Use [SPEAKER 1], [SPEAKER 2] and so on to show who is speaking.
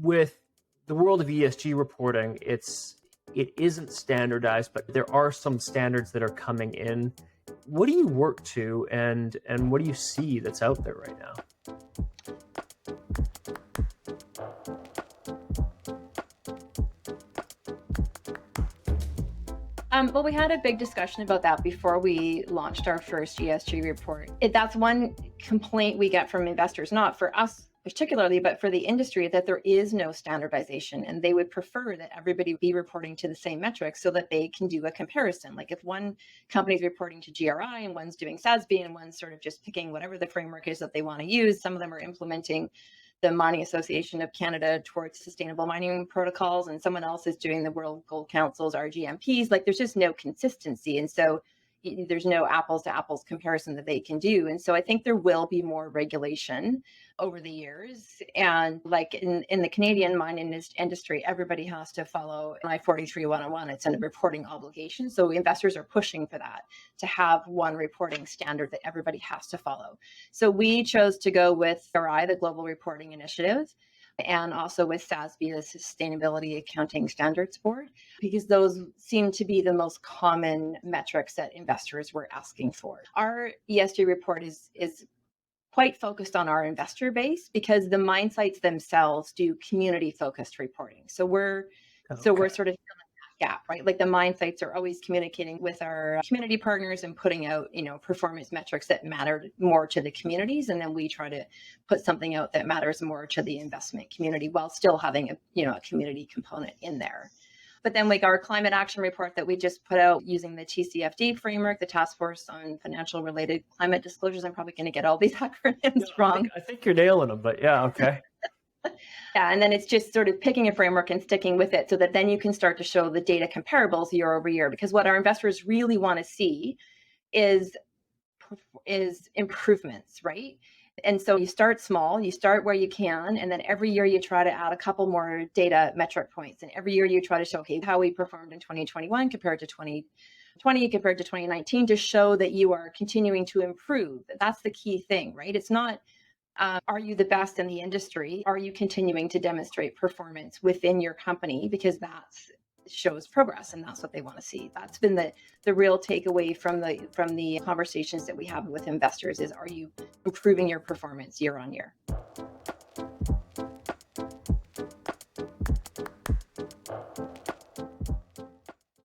[SPEAKER 1] With the world of ESG reporting, it isn't standardized, but there are some standards that are coming in. What do you work to, and what do you see that's out there right now?
[SPEAKER 2] Well, we had a big discussion about that before we launched our first ESG report. That's one complaint we get from investors, not for us particularly, but for the industry, that there is no standardization, and they would prefer that everybody be reporting to the same metrics so that they can do a comparison. Like if one company is reporting to GRI and one's doing SASB and one's sort of just picking whatever the framework is that they want to use, some of them are implementing the Mining Association of Canada towards sustainable mining protocols, and someone else is doing the World Gold Council's RGMPs. Like there's just no consistency. And so there's no apples to apples comparison that they can do. And so I think there will be more regulation over the years. And like in the Canadian mining industry, everybody has to follow I-43 101. It's a reporting obligation. So investors are pushing for that, to have one reporting standard that everybody has to follow. So we chose to go with GRI, the Global Reporting Initiative, and also with SASB, the Sustainability Accounting Standards Board, because those seem to be the most common metrics that investors were asking for. Our ESG report is quite focused on our investor base, because the mine sites themselves do community-focused reporting. So we're sort of filling that gap, right? Like the mine sites are always communicating with our community partners and putting out, performance metrics that matter more to the communities, and then we try to put something out that matters more to the investment community while still having a community component in there. But then like our climate action report that we just put out using the TCFD framework, the Task Force on Financial Related Climate Disclosures. I'm probably going to get all these acronyms wrong.
[SPEAKER 1] I think you're nailing them, but yeah, okay.
[SPEAKER 2] Yeah, and then it's just sort of picking a framework and sticking with it so that then you can start to show the data comparables year over year. Because what our investors really want to see is improvements, right? And so you start small, you start where you can, and then every year you try to add a couple more data metric points. And every year you try to show, okay, how we performed in 2021 compared to 2020, compared to 2019, to show that you are continuing to improve. That's the key thing, right? It's not, are you the best in the industry? Are you continuing to demonstrate performance within your company? Because that shows progress, and that's what they want to see. That's been the real takeaway from the conversations that we have with investors is, are you improving your performance year on year?